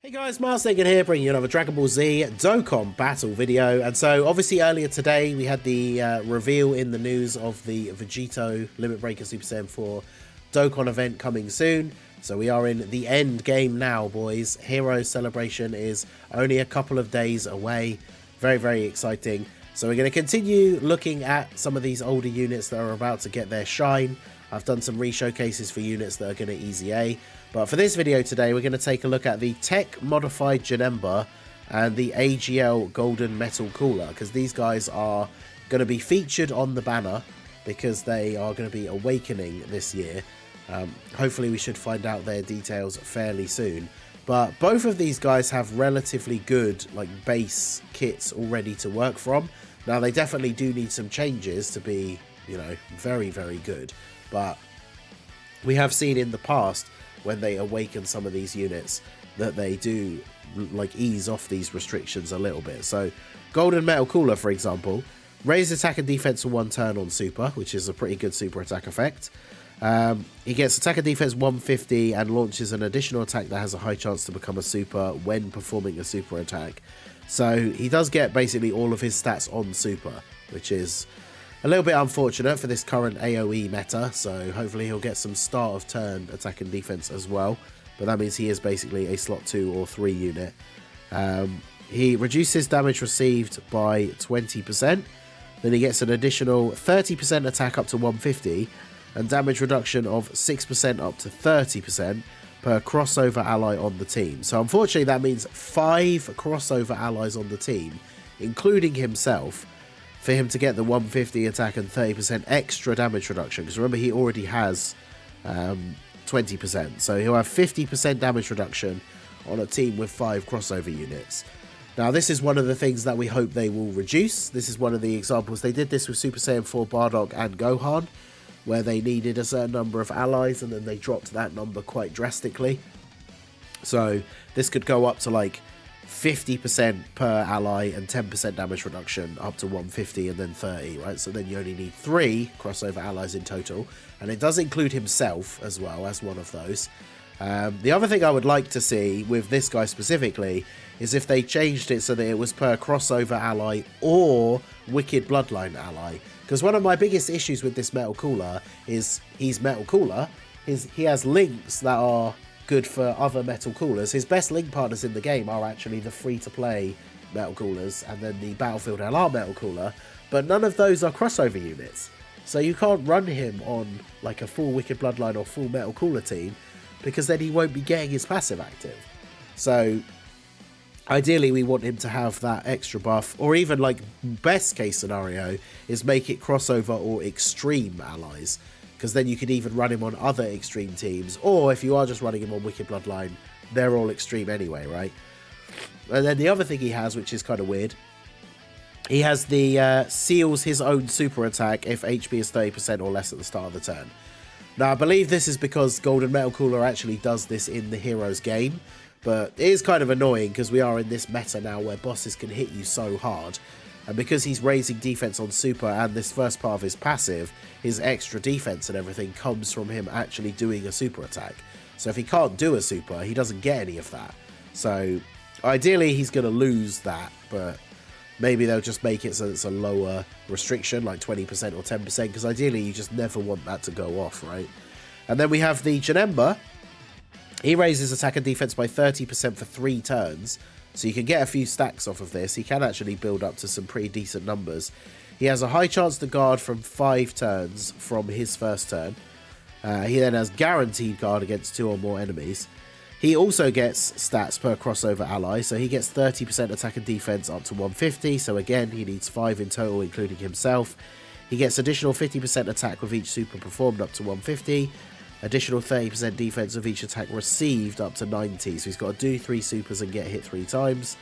Hey guys, Mars Naked here, bringing you another Dragon Ball Z Dokkan battle video. And so, obviously, earlier today we had the reveal in the news of the Vegito Limit Breaker Super Saiyan 4 Dokkan event coming soon. So we are in the end game now, boys. Hero Celebration is only a couple of days away. Very, very exciting. So we're going to continue looking at some of these older units that are about to get their shine. I've done some re-showcases for units that are going to easy A. But for this video today, we're going to take a look at the TEQ modified JANEMBA and the AGL Golden Metal Cooler, because these guys are going to be featured on the banner because they are going to be awakening this year. Hopefully we should find out their details fairly soon. But both of these guys have relatively good base kits already to work from. Now they definitely do need some changes to be, very, very good. But we have seen in the past when they awaken some of these units that they do ease off these restrictions a little bit. So Golden Metal Cooler, for example, raise attack and defense for 1 turn on super, which is a pretty good super attack effect. He gets attack and defense 150 and launches an additional attack that has a high chance to become a super when performing a super attack. So he does get basically all of his stats on super, which is a little bit unfortunate for this current AoE meta, so hopefully he'll get some start of turn attack and defense as well. But that means he is basically a slot 2 or 3 unit. He reduces damage received by 20%. Then he gets an additional 30% attack up to 150 and damage reduction of 6% up to 30% per crossover ally on the team. So unfortunately that means 5 crossover allies on the team, including himself, for him to get the 150 attack and 30% extra damage reduction. Because remember, he already has 20%. So he'll have 50% damage reduction on a team with 5 crossover units. Now, this is one of the things that we hope they will reduce. This is one of the examples. They did this with Super Saiyan 4 Bardock and Gohan, where they needed a certain number of allies, and then they dropped that number quite drastically. So this could go up to 50% per ally and 10% damage reduction up to 150 and then 30, right? So then you only need 3 crossover allies in total, and it does include himself as well as one of those. The other thing I would like to see with this guy specifically is if they changed it so that it was per crossover ally or Wicked Bloodline ally, because one of my biggest issues with this Metal Cooler is he's Metal Cooler. He has links that are good for other Metal Coolers. His best link partners in the game are actually the free-to-play Metal Coolers and then the Battlefield LR Metal Cooler, but none of those are crossover units. So you can't run him on a full Wicked Bloodline or full Metal Cooler team, because then he won't be getting his passive active. So ideally we want him to have that extra buff, or even best case scenario is make it crossover or extreme allies, because then you could even run him on other extreme teams, or if you are just running him on Wicked Bloodline, they're all extreme anyway, right? And then the other thing he has, which is kind of weird, he has the seals his own super attack if HP is 30% or less at the start of the turn. Now I believe this is because Golden Metal Cooler actually does this in the Heroes game, but it is kind of annoying because we are in this meta now where bosses can hit you so hard. And because he's raising defense on super and this first part of his passive, his extra defense and everything comes from him actually doing a super attack. So if he can't do a super, he doesn't get any of that. So ideally he's going to lose that, but maybe they'll just make it so it's a lower restriction, like 20% or 10%, because ideally you just never want that to go off, right? And then we have the JANEMBA. He raises attack and defense by 30% for 3 turns. So you can get a few stacks off of this. He can actually build up to some pretty decent numbers. He has a high chance to guard from 5 turns from his first turn. He then has guaranteed guard against 2 or more enemies. He also gets stats per crossover ally. So he gets 30% attack and defense up to 150. So again, he needs 5 in total, including himself. He gets additional 50% attack with each super performed up to 150. Additional 30% defense of each attack received up to 90. So he's got to do 3 supers and get hit 3 times.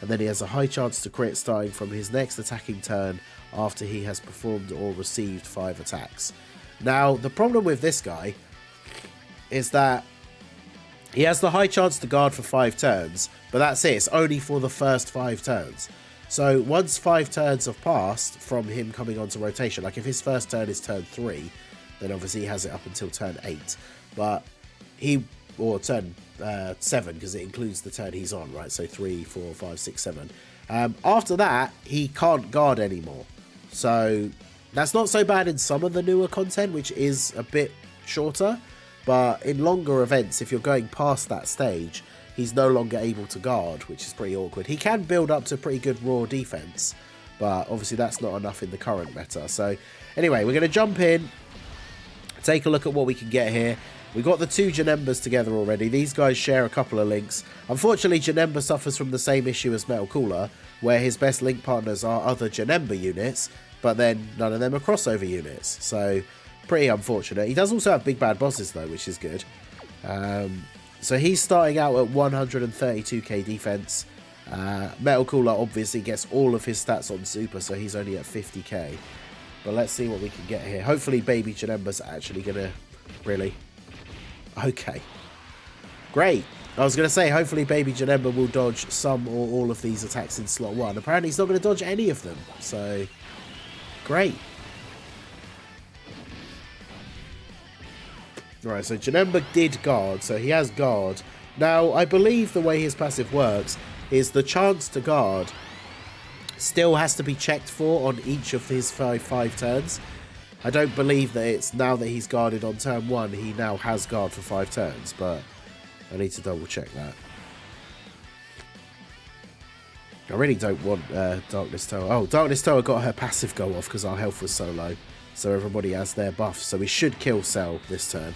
And then he has a high chance to crit starting from his next attacking turn after he has performed or received 5 attacks. Now, the problem with this guy is that he has the high chance to guard for 5 turns, but that's it. It's only for the first 5 turns. So once 5 turns have passed from him coming onto rotation, if his first turn is turn 3, then obviously he has it up until turn 8. But he or turn 7, because it includes the turn he's on, right? So 3, 4, 5, 6, 7. After that, he can't guard anymore. So that's not so bad in some of the newer content, which is a bit shorter. But in longer events, if you're going past that stage, he's no longer able to guard, which is pretty awkward. He can build up to pretty good raw defense, but obviously that's not enough in the current meta. So anyway, we're going to jump in, take a look at what we can get here. We've got the 2 Janembas together already. These guys share a couple of links. Unfortunately, Janemba suffers from the same issue as Metal Cooler, where his best link partners are other Janemba units, but then none of them are crossover units. So pretty unfortunate. He does also have big bad bosses though, which is good. So he's starting out at 132k defense. Metal Cooler obviously gets all of his stats on super, so he's only at 50k. But let's see what we can get here. Hopefully Baby Janemba's actually going to... Really? Okay. Great. I was going to say, hopefully Baby Janemba will dodge some or all of these attacks in slot 1. Apparently he's not going to dodge any of them. So, great. Right, so Janemba did guard, so he has guard. Now, I believe the way his passive works is the chance to guard still has to be checked for on each of his five turns. I don't believe that it's now that he's guarded on turn 1, he now has guard for 5 turns, but I need to double check that. I really don't want Darkness Tower. Oh, Darkness Tower got her passive go off because our health was so low. So everybody has their buff, so we should kill Cell this turn.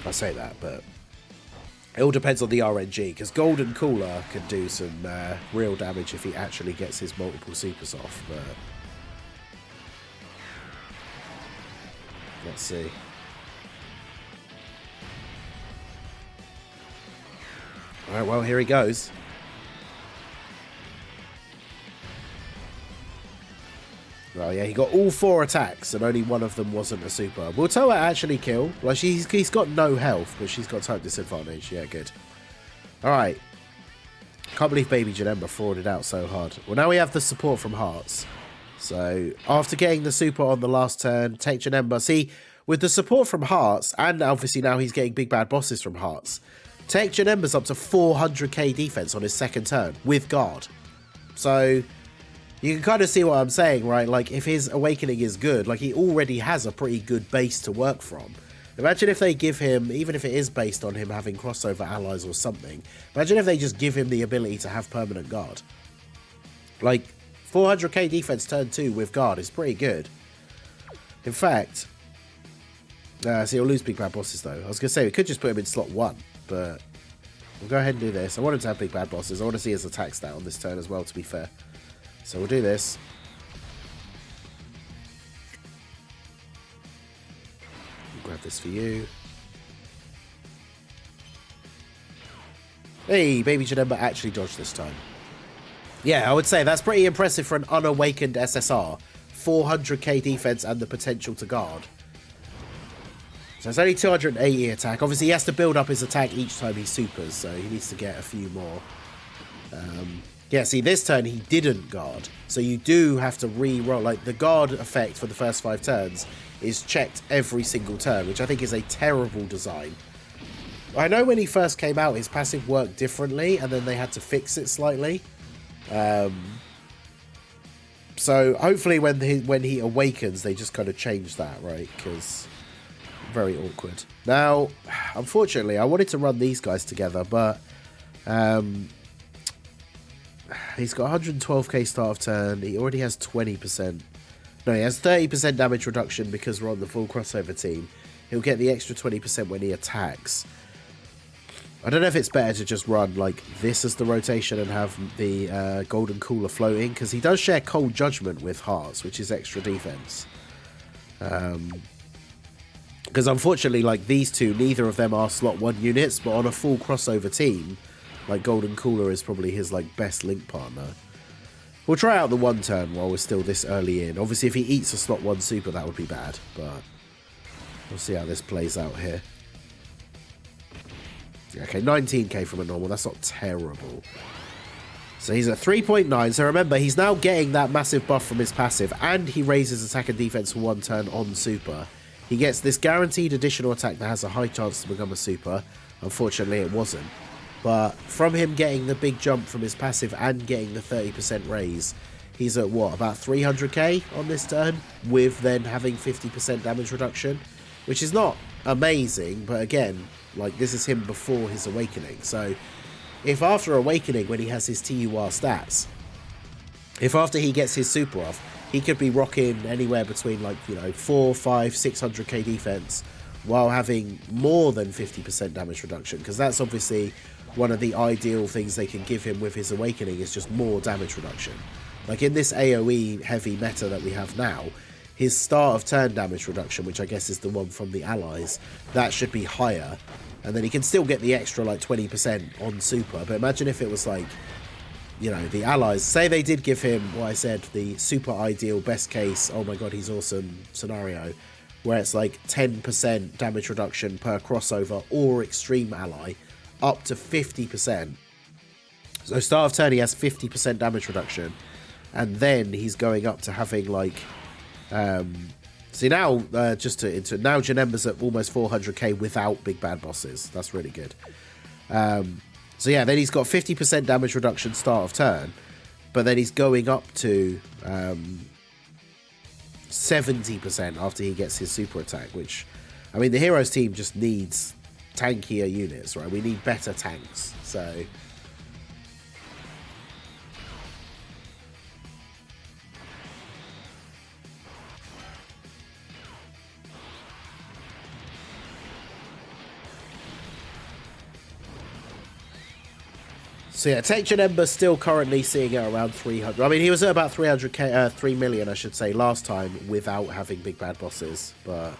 I say that, but it all depends on the RNG, because Golden Cooler can do some real damage if he actually gets his multiple supers off, but let's see. Alright, well, here he goes. Well, yeah, he got all 4 attacks, and only one of them wasn't a super. Will Toa actually kill? Like, he's got no health, but she's got type disadvantage. Yeah, good. Alright. Can't believe Baby Janemba frauded out so hard. Well, now we have the support from Hearts. So, after getting the super on the last turn, take Janemba. See, with the support from Hearts, and obviously now he's getting big bad bosses from Hearts, take Janemba's up to 400k defense on his second turn, with guard. So you can kind of see what I'm saying, right? Like, if his awakening is good, like, he already has a pretty good base to work from. Imagine if they give him, even if it is based on him having crossover allies or something, imagine if they just give him the ability to have permanent guard. Like, 400k defense turn 2 with guard is pretty good. In fact, so he'll lose big bad bosses though. I was going to say, we could just put him in slot 1, but we'll go ahead and do this. I want him to have big bad bosses. I want to see his attack stat on this turn as well, to be fair. So we'll do this. I'll grab this for you. Hey, Baby Janemba actually dodged this time. Yeah, I would say that's pretty impressive for an unawakened SSR. 400k defense and the potential to guard. So it's only 280 attack. Obviously, he has to build up his attack each time he supers, so he needs to get a few more. Yeah, see, this turn he didn't guard. So you do have to re-roll. Like, the guard effect for the first 5 turns is checked every single turn, which I think is a terrible design. I know when he first came out, his passive worked differently, and then they had to fix it slightly. So hopefully when he awakens, they just kind of change that, right? Because very awkward. Now, unfortunately, I wanted to run these guys together, but he's got 112k start of turn. He already has 20%. No, he has 30% damage reduction because we're on the full crossover team. He'll get the extra 20% when he attacks. I don't know if it's better to just run like this as the rotation and have the Golden Cooler floating, because he does share Cold Judgment with Hearts, which is extra defense. Because unfortunately, like, these two, neither of them are slot 1 units, but on a full crossover team, like, Golden Cooler is probably his, like, best link partner. We'll try out the 1 turn while we're still this early in. Obviously, if he eats a slot 1 super, that would be bad, but we'll see how this plays out here. Okay, 19k from a normal. That's not terrible. So he's at 3.9. So remember, he's now getting that massive buff from his passive, and he raises attack and defense for 1 turn on super. He gets this guaranteed additional attack that has a high chance to become a super. Unfortunately, it wasn't. But from him getting the big jump from his passive and getting the 30% raise, he's at what, about 300k on this turn, with then having 50% damage reduction, which is not amazing, but again, like, this is him before his awakening. So if after awakening, when he has his TUR stats, if after he gets his super off, he could be rocking anywhere between, like, you know, 4, 5, 600k defense while having more than 50% damage reduction, because that's obviously one of the ideal things they can give him with his awakening, is just more damage reduction. Like in this AoE heavy meta that we have now, his start of turn damage reduction, which I guess is the one from the allies, that should be higher, and then he can still get the extra like 20% on super. But imagine if it was like, you know, the allies, say they did give him what I said, the super ideal best case, oh my god he's awesome scenario, where it's like 10% damage reduction per crossover or extreme ally, up to 50%. So start of turn he has 50% damage reduction, and then he's going up to having like see now now JANEMBA's at almost 400k without big bad bosses. That's really good. So yeah, then he's got 50% damage reduction start of turn, but then he's going up to 70% after he gets his super attack, which, I mean, the heroes team just needs tankier units, right? We need better tanks. So yeah, TEQ JANEMBA's still currently seeing it around 300. I mean, he was at about 300k, 3 million, I should say, last time without having big bad bosses. But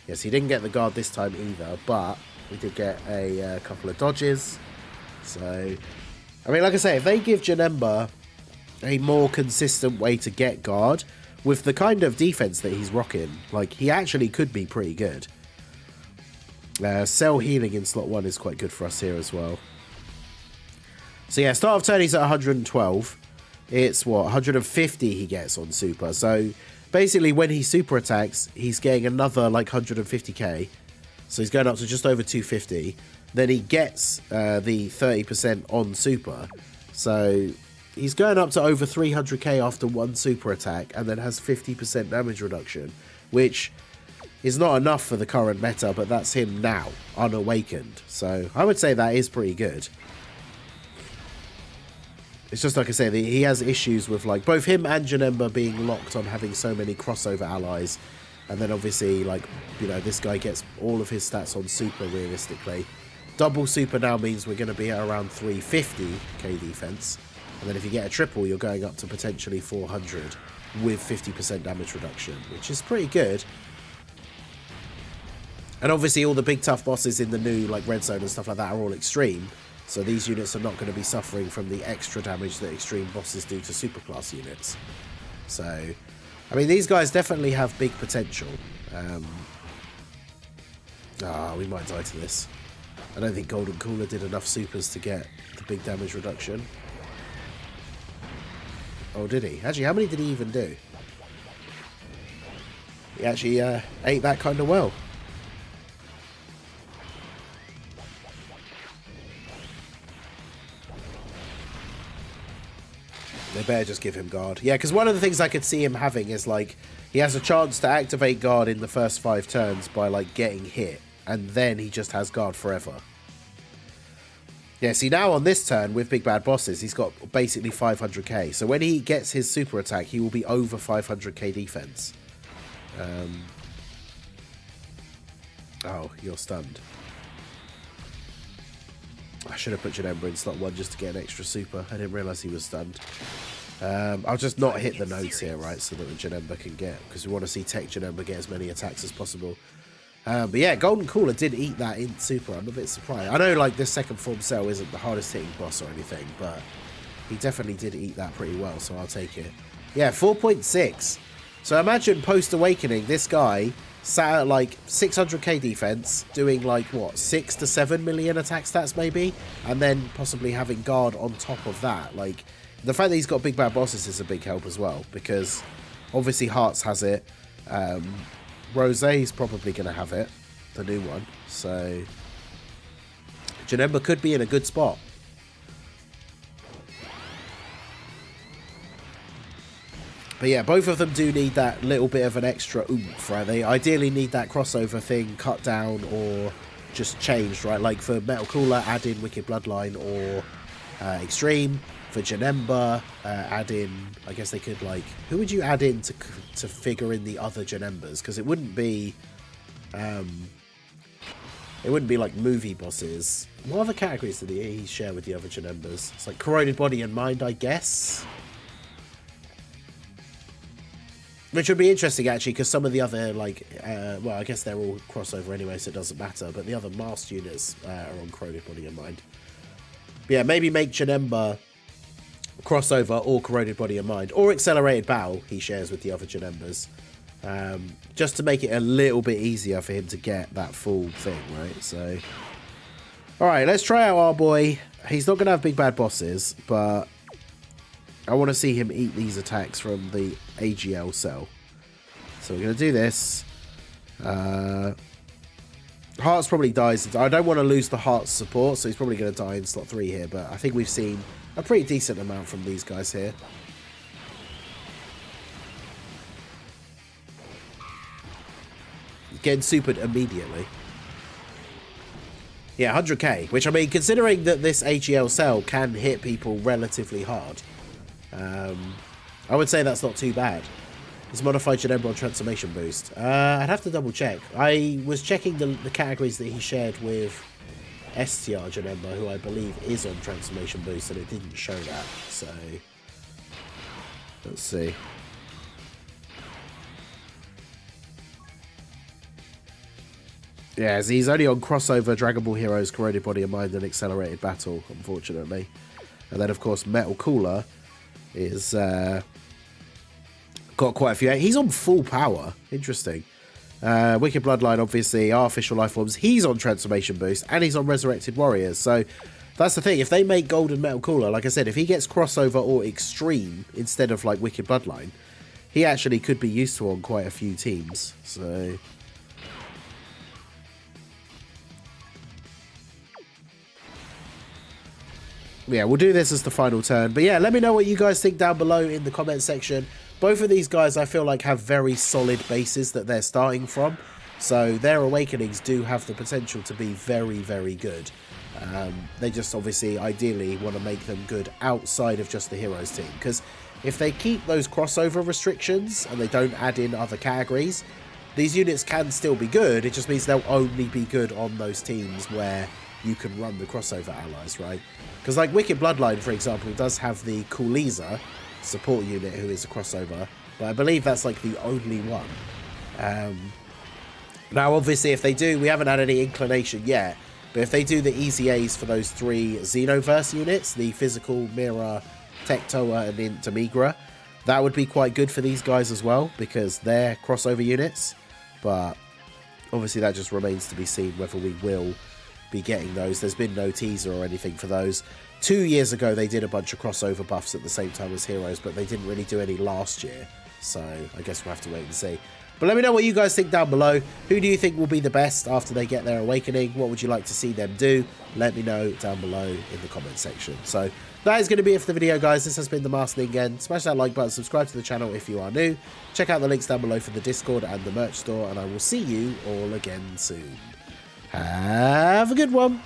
yes, he didn't get the guard this time either, but we did get a couple of dodges. So, I mean, like I say, if they give JANEMBA a more consistent way to get guard with the kind of defense that he's rocking, like, he actually could be pretty good. Cell healing in slot 1 is quite good for us here as well. So yeah, start of turn he's at 112. It's what, 150 he gets on super. So basically when he super attacks, he's getting another like 150k. So he's going up to just over 250. Then he gets the 30% on super. So he's going up to over 300k after one super attack, and then has 50% damage reduction, which is not enough for the current meta, but that's him now, unawakened. So I would say that is pretty good. It's just like I say, he has issues with like both him and JANEMBA being locked on having so many crossover allies, and then obviously, like, you know, this guy gets all of his stats on super realistically. Double super now means we're going to be at around 350k defense, and then if you get a triple, you're going up to potentially 400 with 50% damage reduction, which is pretty good. And obviously all the big tough bosses in the new like red zone and stuff like that are all extreme. So these units are not going to be suffering from the extra damage that extreme bosses do to superclass units. So, I mean, these guys definitely have big potential. We might die to this. I don't think Golden Cooler did enough supers to get the big damage reduction. Oh, did he? Actually, how many did he even do? He actually ate that kind of well. They better just give him guard. Yeah, because one of the things I could see him having is, like, he has a chance to activate guard in the first 5 turns by, like, getting hit. And then he just has guard forever. Yeah, see, now on this turn, with big bad bosses, he's got basically 500k. So when he gets his super attack, he will be over 500k defense. Oh, you're stunned. I should have put JANEMBA in slot 1 just to get an extra super. I didn't realise he was stunned. I'll just not hit the nodes here, right, so that the JANEMBA can get, because we want to see TEQ JANEMBA get as many attacks as possible. But yeah, Golden Cooler did eat that in super. I'm a bit surprised. I know, like, this second form cell isn't the hardest hitting boss or anything, but he definitely did eat that pretty well, so I'll take it. Yeah, 4.6. So imagine post-awakening, this guy sat at like 600k defense, doing like what 6 to 7 million attack stats maybe, and then possibly having guard on top of that. Like the fact that he's got big bad bosses is a big help as well, because obviously Hearts has it, Rosé's probably going to have it, the new one, so Janemba could be in a good spot. But yeah, both of them do need that little bit of an extra oomph, right? They ideally need that crossover thing cut down or just changed, right? Like for Metal Cooler, add in Wicked Bloodline or Extreme. For Janemba, add in, I guess they could like, who would you add in to figure in the other Janembas? Because it wouldn't be like movie bosses. What other categories did he share with the other Janembas? It's like Corroded Body and Mind, I guess. Which would be interesting, actually, because some of the other, like, well, I guess they're all crossover anyway, so it doesn't matter. But the other masked units are on Corroded Body and Mind. But yeah, maybe make Janemba crossover or Corroded Body and Mind. Or Accelerated Battle, he shares with the other Janembas. Just to make it a little bit easier for him to get that full thing, right? So, alright, let's try out our boy. He's not going to have big bad bosses, but I want to see him eat these attacks from the AGL cell. So we're going to do this. Hearts probably dies. I don't want to lose the Hearts support, so he's probably going to die in slot 3 here. But I think we've seen a pretty decent amount from these guys here. Getting supered immediately. Yeah, 100k. Which, I mean, considering that this AGL cell can hit people relatively hard, I would say that's not too bad. It's modified Janemba on transformation boost. I'd have to double check. I was checking the categories that he shared with STR Janemba, who I believe is on transformation boost, and it didn't show that. So let's see. Yeah, he's only on crossover Dragon Ball Heroes, Corroded Body and Mind, and Accelerated Battle, unfortunately. And then, of course, Metal Cooler is got quite a few. He's on full power. Interesting. Wicked Bloodline, obviously, Artificial Life Forms. He's on Transformation Boost, and he's on Resurrected Warriors. So that's the thing. If they make Golden Metal Cooler, like I said, if he gets crossover or Extreme instead of like Wicked Bloodline, he actually could be useful on quite a few teams. So yeah, we'll do this as the final turn. But yeah, let me know what you guys think down below in the comment section. Both of these guys, I feel like, have very solid bases that they're starting from. So their awakenings do have the potential to be very, very good. They just obviously, ideally, want to make them good outside of just the Heroes team. Because if they keep those crossover restrictions and they don't add in other categories, these units can still be good. It just means they'll only be good on those teams where you can run the crossover allies, right? Because like Wicked Bloodline, for example, does have the Cooliza support unit who is a crossover, but I believe that's like the only one. Now obviously if they do, we haven't had any inclination yet, but if they do the easy A's for those 3 Xenoverse units, the Physical, Mirror, Tectoa and Intamigra, that would be quite good for these guys as well, because they're crossover units. But obviously that just remains to be seen whether we will be getting those. There's been no teaser or anything for those. 2 years ago they did a bunch of crossover buffs at the same time as Heroes, but they didn't really do any last year, so I guess we'll have to wait and see. But let me know what you guys think down below. Who do you think will be the best after they get their awakening? What would you like to see them do? Let me know down below in the comment section. So that is going to be it for the video, guys. This has been the Master again. Smash that like button, subscribe to the channel if you are new. Check out the links down below for the Discord and the merch store, and I will see you all again soon. Have a good one.